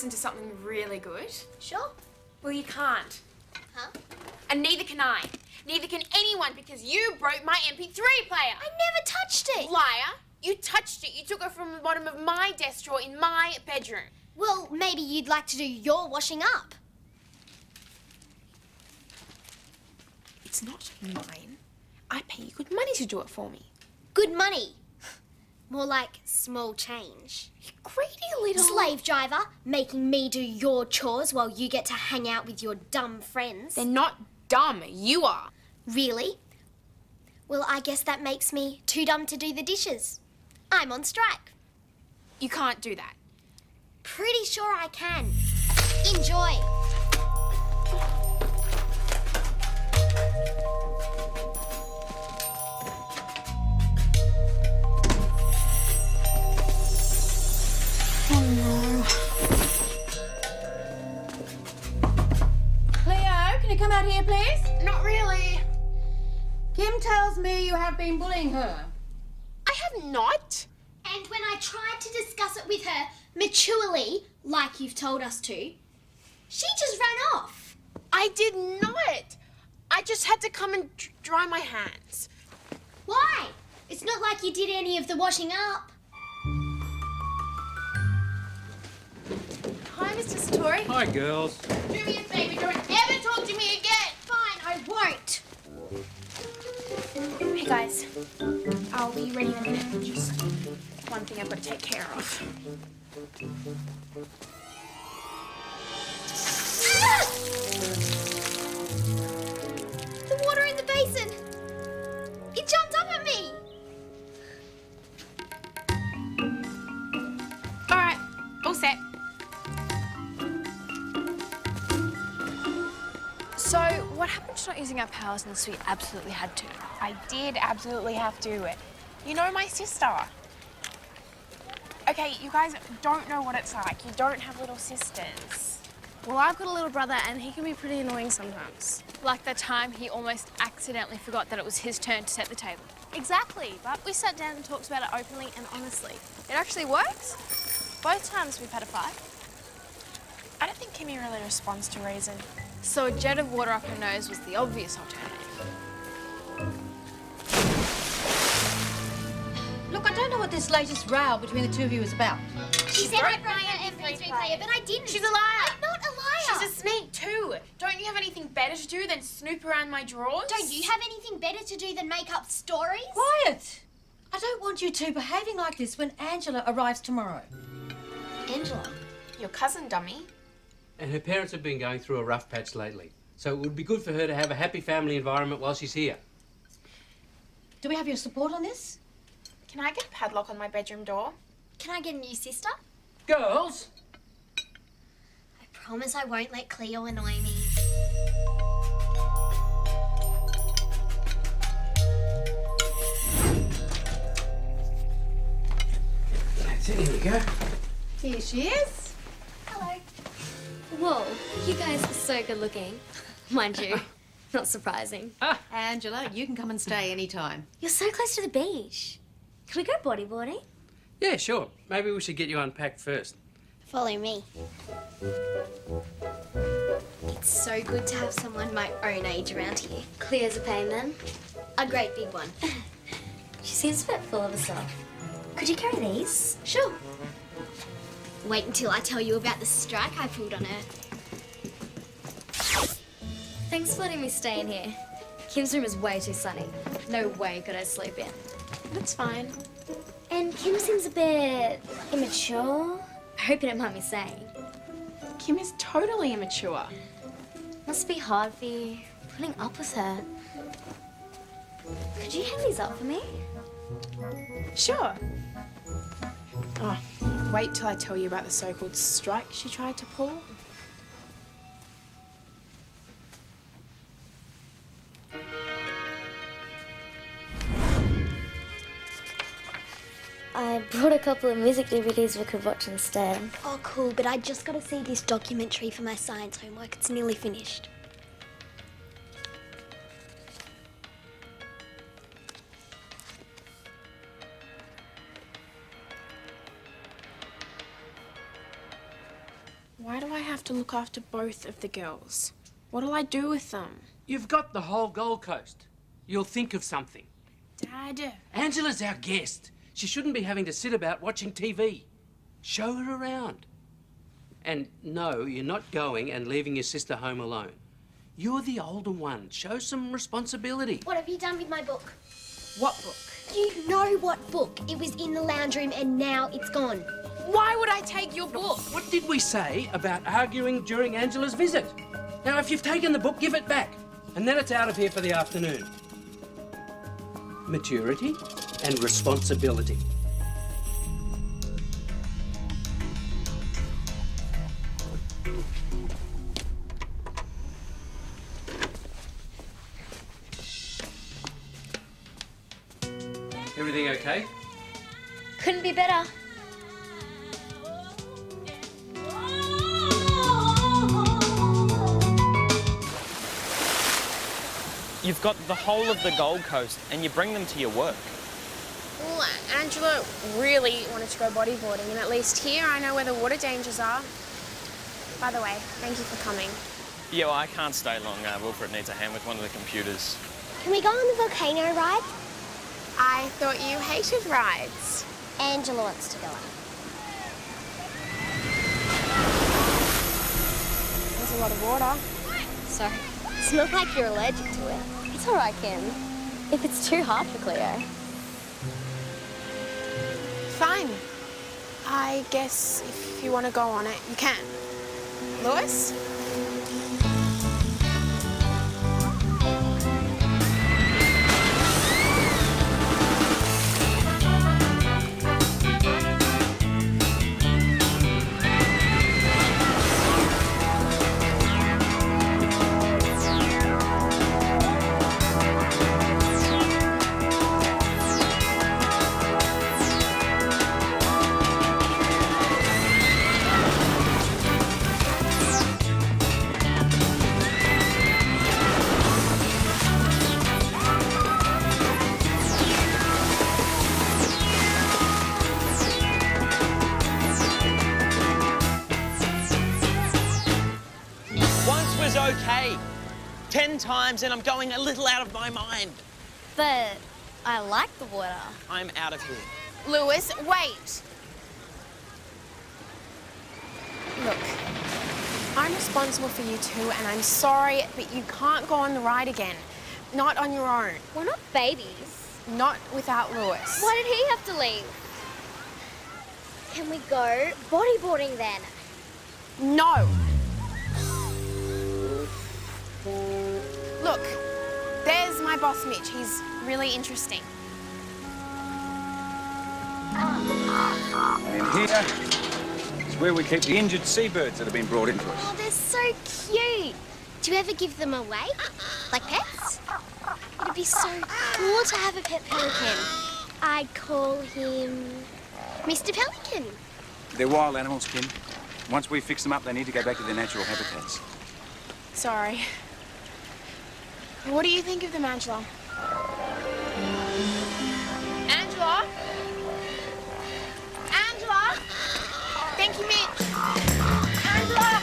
listen to something really good? Sure. Well, you can't. Huh? And neither can I. Neither can anyone because you broke my MP3 player. I never touched it. Liar. You touched it. You took it from the bottom of my desk drawer in my bedroom. Well, maybe you'd like to do your washing up. It's not mine. I pay you good money to do it for me. Good money. More like small change. You greedy little... Slave driver, making me do your chores while you get to hang out with your dumb friends. They're not dumb. You are. Really? Well, I guess that makes me too dumb to do the dishes. I'm on strike. You can't do that. Pretty sure I can. Enjoy. Oh no. Cleo, can you come out here, please? Not really. Kim tells me you have been bullying her. I have not. And when I tried to discuss it with her maturely, like you've told us to, she just ran off. I did not. I just had to come and dry my hands. Why? It's not like you did any of the washing up. Hi, Mr. Satori. Hi, girls. Do me a favour. Don't ever talk to me again. Fine, I won't. Hey, guys. I'll be ready in a minute. Just one thing I've got to take care of. Ah! The water in the basin. It jumped up at me. All right. All set. So, what happened to not using our powers unless we absolutely had to? I did absolutely have to do it. You know my sister. Okay, you guys don't know what it's like. You don't have little sisters. Well, I've got a little brother and he can be pretty annoying sometimes. Like that time he almost accidentally forgot that it was his turn to set the table. Exactly, but we sat down and talked about it openly and honestly. It actually works. Both times we've had a fight. I don't think Kimmy really responds to reason. So a jet of water up her nose was the obvious alternative. Look, I don't know what this latest row between the two of you is about. She said I brought her MP3 player, but I didn't. She's a liar. I'm not a liar. She's a sneak too. Don't you have anything better to do than snoop around my drawers? Don't you have anything better to do than make up stories? Quiet! I don't want you two behaving like this when Angela arrives tomorrow. Angela. Your cousin, dummy. And her parents have been going through a rough patch lately, so it would be good for her to have a happy family environment while she's here. Do we have your support on this? Can I get a padlock on my bedroom door? Can I get a new sister? Girls! I promise I won't let Cleo annoy me. That's it, here we go. Here she is. Hello. Whoa, you guys are so good looking. Mind you, not surprising. Angela, you can come and stay anytime. You're so close to the beach. Can we go bodyboarding? Yeah, sure. Maybe we should get you unpacked first. Follow me. It's so good to have someone my own age around here. Clear's a pain then. A great big one. She seems a bit full of herself. Could you carry these? Sure. Wait until I tell you about the strike I pulled on her. Thanks for letting me stay in here. Kim's room is way too sunny. No way could I sleep in. That's fine. And Kim seems a bit immature. I hope you don't mind me saying. Kim is totally immature. Must be hard for you putting up with her. Could you hang these up for me? Sure. Oh, wait till I tell you about the so-called strike she tried to pull. I brought a couple of music DVDs we could watch instead. Oh, cool, but I just got to see this documentary for my science homework. It's nearly finished. Why do I have to look after both of the girls? What'll I do with them? You've got the whole Gold Coast. You'll think of something. Dad. Angela's our guest. She shouldn't be having to sit about watching TV. Show her around. And no, you're not going and leaving your sister home alone. You're the older one. Show some responsibility. What have you done with my book? What book? You know what book? It was in the lounge room and now it's gone. Why would I take your book? What did we say about arguing during Angela's visit? Now, if you've taken the book, give it back. And then it's out of here for the afternoon. Maturity and responsibility. Everything okay? Couldn't be better. You've got the whole of the Gold Coast and you bring them to your work. Well, Angela really wanted to go bodyboarding, and at least here I know where the water dangers are. By the way, thank you for coming. Yeah, well, I can't stay long. Wilfred needs a hand with one of the computers. Can we go on the volcano ride? I thought you hated rides. Angela wants to go on. There's a lot of water. Sorry. It's not like you're allergic to it. It's all right, Kim. If it's too hard for Cleo. Fine. I guess if you want to go on it, you can. Lewis? Once was okay. 10 times and I'm going a little out of my mind. But I like the water. I'm out of here. Lewis, wait. Look, I'm responsible for you two, and I'm sorry, but you can't go on the ride again. Not on your own. We're not babies. Not without Lewis. Why did he have to leave? Can we go bodyboarding then? No. Look, there's my boss, Mitch. He's really interesting. In here is where we keep the injured seabirds that have been brought into us. Oh, they're so cute. Do you ever give them away? Like pets? It'd be so cool to have a pet pelican. I'd call him Mr. Pelican. They're wild animals, Kim. Once we fix them up, they need to go back to their natural habitats. Sorry. What do you think of them, Angela? Angela? Angela? Thank you, Mitch. Angela?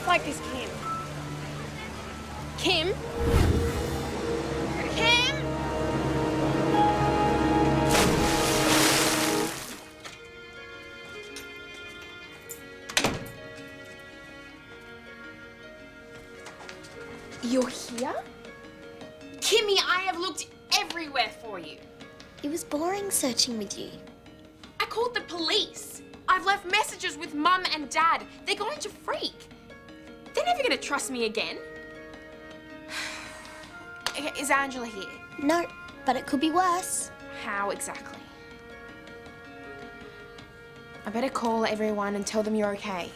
Like this, Kim. Kim? Kim? You're here? Kimmy, I have looked everywhere for you. It was boring searching with you. I called the police. I've left messages with Mum and Dad. They're going to freak. They're never going to trust me again. Okay, is Angela here? No, but it could be worse. How exactly? I better call everyone and tell them you're okay.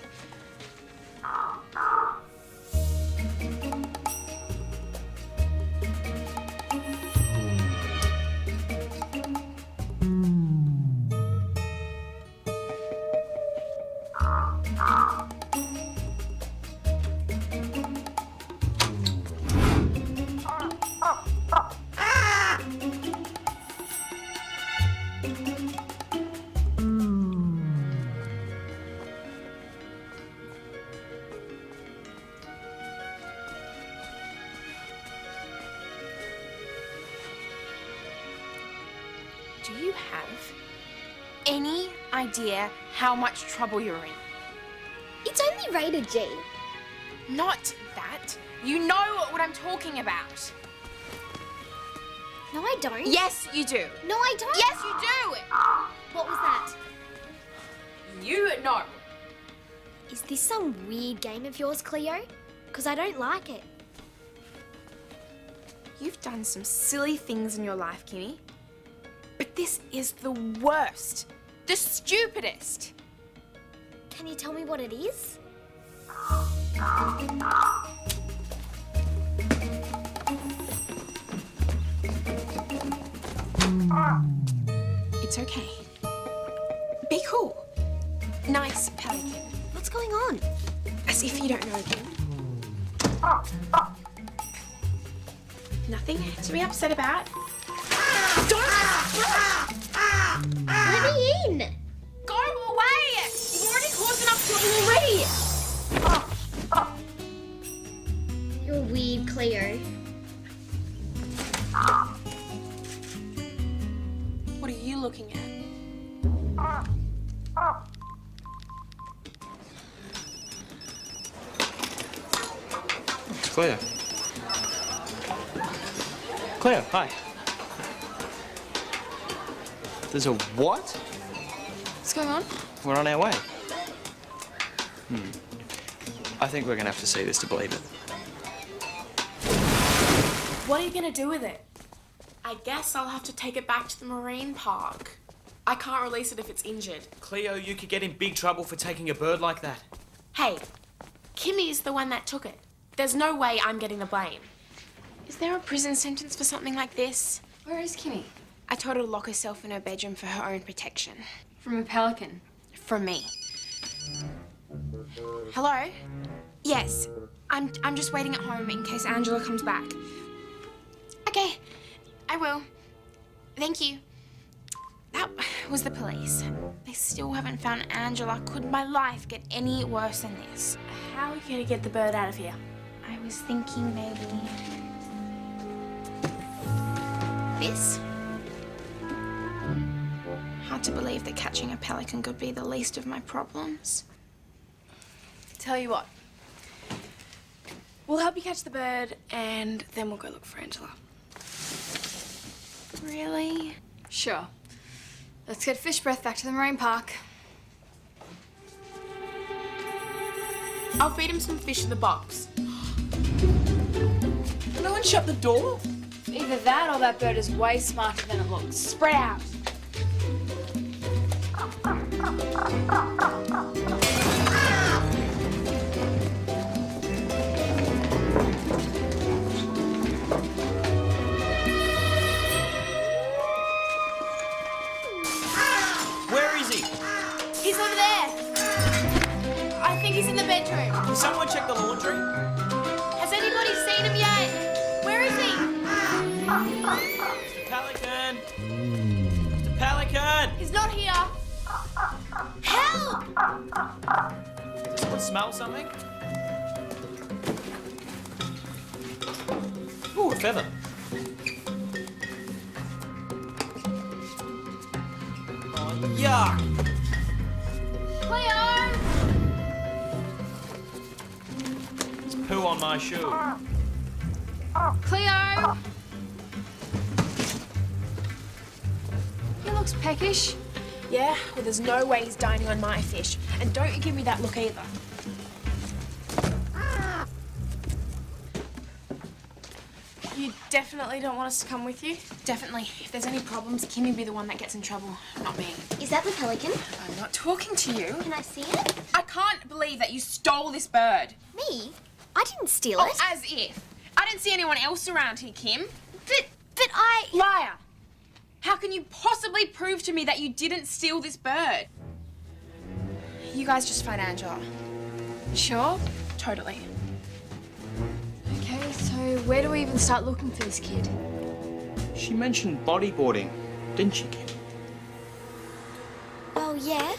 Do you have any idea how much trouble you're in? It's only rated G. Not that. You know what I'm talking about. No, I don't. Yes, you do. No, I don't. Yes, you do. What was that? You know. Is this some weird game of yours, Cleo? Because I don't like it. You've done some silly things in your life, Kimmy. But this is the worst. The stupidest. Can you tell me what it is? It's okay. Be cool. Nice pelican. What's going on? As if you don't know him. Nothing to be upset about. Let me in! Go away! You've already caused enough trouble already. You're weird, Cleo. What are you looking at? Cleo. Cleo, hi. There's a what? What's going on? We're on our way. I think we're gonna have to see this to believe it. What are you gonna do with it? I guess I'll have to take it back to the marine park. I can't release it if it's injured. Cleo, you could get in big trouble for taking a bird like that. Hey, Kimmy's the one that took it. There's no way I'm getting the blame. Is there a prison sentence for something like this? Where is Kimmy? I told her to lock herself in her bedroom for her own protection. From a pelican. From me. Hello? Yes, I'm just waiting at home in case Angela comes back. Okay, I will. Thank you. That was the police. They still haven't found Angela. Could my life get any worse than this? How are you gonna get the bird out of here? I was thinking maybe... this? Hard to believe that catching a pelican could be the least of my problems. Tell you what. We'll help you catch the bird and then we'll go look for Angela. Really? Sure. Let's get fish breath back to the marine park. I'll feed him some fish in the box. No one shut the door? Either that or that bird is way smarter than it looks. Spread out. Where is he? He's over there. I think he's in the bedroom. Can someone check the laundry? Has anybody seen him yet? Where is he? Pelican! Mr. Pelican! He's not here. Help! Does someone smell something? Ooh, a feather. Oh, yuck! Cleo! There's poo on my shoe. Cleo! He looks peckish. Yeah? Well, there's no way he's dining on my fish. And don't you give me that look either. You definitely don't want us to come with you? Definitely. If there's any problems, Kimmy'd be the one that gets in trouble, not me. Is that the pelican? I'm not talking to you. Can I see it? I can't believe that you stole this bird. Me? I didn't steal Oh, it. as if. I didn't see anyone else around here, Kim. But I... Liar! How can you possibly prove to me that you didn't steal this bird? You guys just find Angela. Sure. Totally. Okay, so where do we even start looking for this kid? She mentioned bodyboarding, didn't she, Kim? Oh, yeah?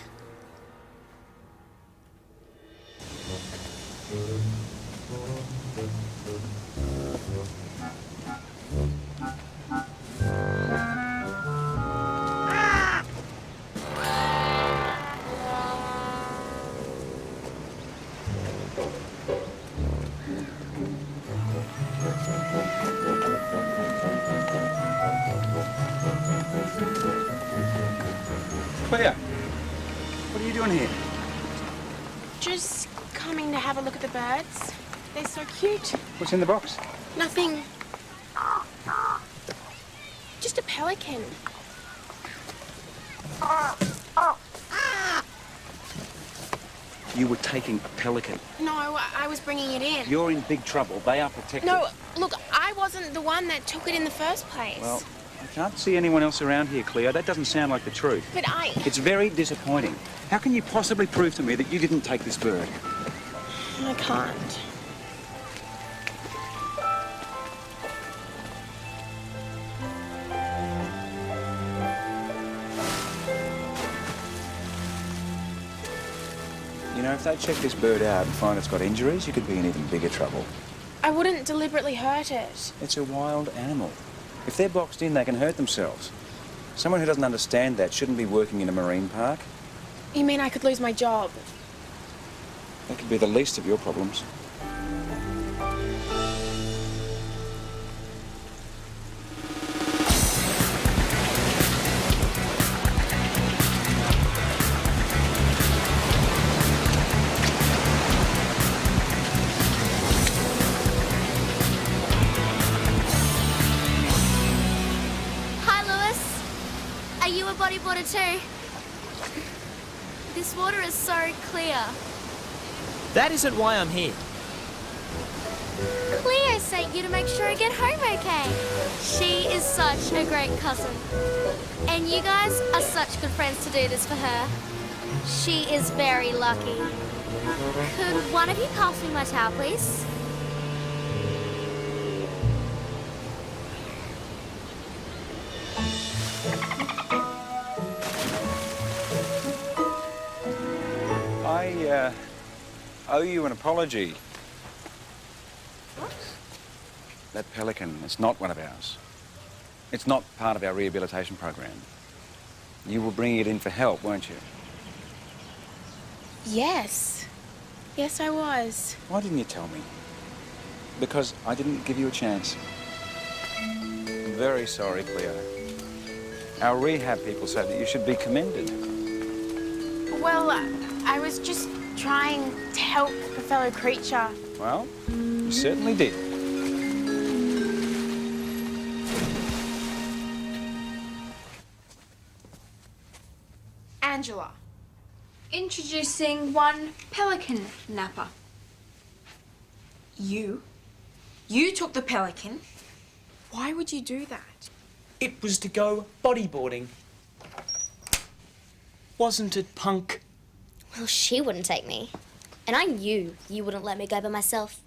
Claire, what are you doing here? Just coming to have a look at the birds. They're so cute. What's in the box? Nothing. Just a pelican. You were taking a pelican. No, I was bringing it in. You're in big trouble. They are protected. No, look, I wasn't the one that took it in the first place. Well, I can't see anyone else around here, Cleo. That doesn't sound like the truth. But It's very disappointing. How can you possibly prove to me that you didn't take this bird? I can't. You know, if they check this bird out and find it's got injuries, you could be in even bigger trouble. I wouldn't deliberately hurt it. It's a wild animal. If they're boxed in, they can hurt themselves. Someone who doesn't understand that shouldn't be working in a marine park. You mean I could lose my job? That could be the least of your problems. Hi, Lewis. Are you a bodyboarder too? This water is so clear. That isn't why I'm here. Cleo sent you to make sure I get home okay. She is such a great cousin. And you guys are such good friends to do this for her. She is very lucky. Could one of you pass me my towel, please? I owe you an apology. What? That pelican, it's not one of ours. It's not part of our rehabilitation program. You were bringing it in for help, weren't you? Yes. Yes, I was. Why didn't you tell me? Because I didn't give you a chance. I'm very sorry, Cleo. Our rehab people say that you should be commended. Well, I was just trying to help a fellow creature. Well, you certainly did. Angela. Introducing one pelican napper. You? You took the pelican? Why would you do that? It was to go bodyboarding. Wasn't it, punk? Well, she wouldn't take me. And I knew you wouldn't let me go by myself.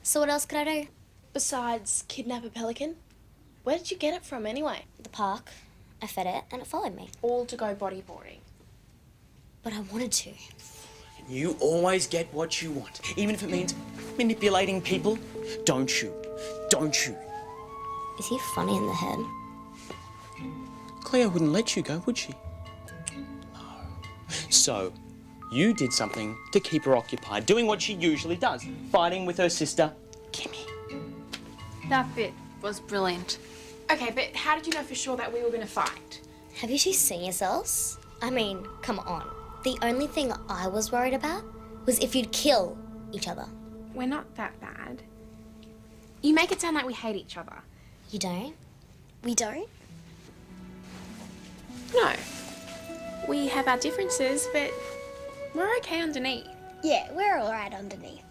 So what else could I do? Besides kidnap a pelican? Where did you get it from anyway? The park. I fed it and it followed me. All to go bodyboarding. But I wanted to. You always get what you want, even if it means manipulating people. Don't you? Don't you? Is he funny in the head? Cleo wouldn't let you go, would she? No. So, you did something to keep her occupied, doing what she usually does, fighting with her sister, Kimmy. That bit was brilliant. Okay, but how did you know for sure that we were going to fight? Have you two seen yourselves? I mean, come on. The only thing I was worried about was if you'd kill each other. We're not that bad. You make it sound like we hate each other. You don't? We don't? No. We have our differences, but we're okay underneath. Yeah, we're alright underneath.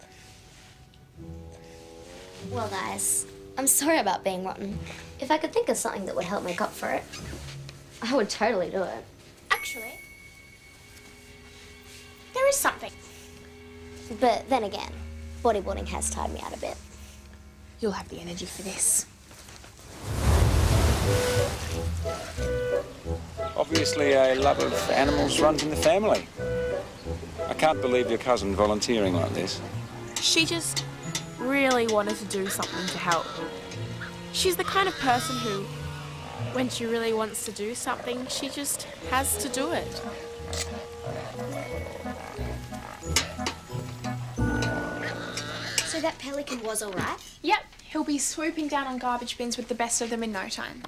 Well, guys, I'm sorry about being rotten. If I could think of something that would help make up for it, I would totally do it. Actually, there is something. But then again, bodyboarding has tired me out a bit. You'll have the energy for this. Obviously, a love of animals runs in the family. I can't believe your cousin volunteering like this. She just really wanted to do something to help. She's the kind of person who, when she really wants to do something, she just has to do it. So that pelican was alright? Yep, he'll be swooping down on garbage bins with the best of them in no time.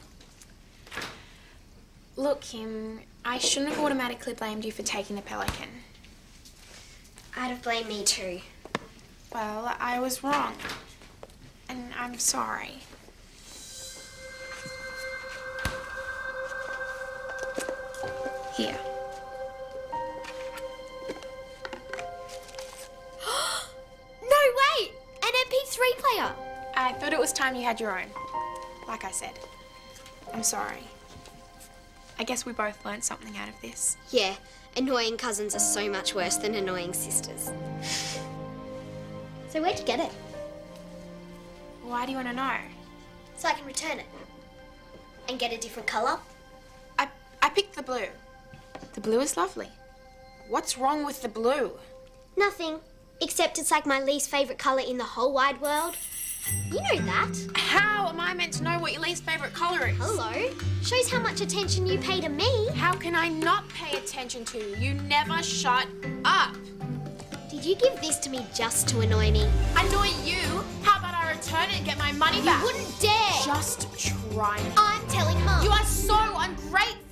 Look, Kim, I shouldn't have automatically blamed you for taking the pelican. I'd have blamed me too. Well, I was wrong. And I'm sorry. Here. No way! An MP3 player! I thought it was time you had your own. Like I said, I'm sorry. I guess we both learned something out of this. Yeah, annoying cousins are so much worse than annoying sisters. So where'd you get it? Why do you want to know? So I can return it. And get a different colour? I picked the blue. The blue is lovely. What's wrong with the blue? Nothing. Except it's like my least favourite colour in the whole wide world. You know that. How am I meant to know what your least favourite colour is? Hello. Shows how much attention you pay to me. How can I not pay attention to you? You never shut up. Did you give this to me just to annoy me? Annoy you? How about I return it and get my money back? You wouldn't dare. Just try me. I'm telling Mum. You are so ungrateful.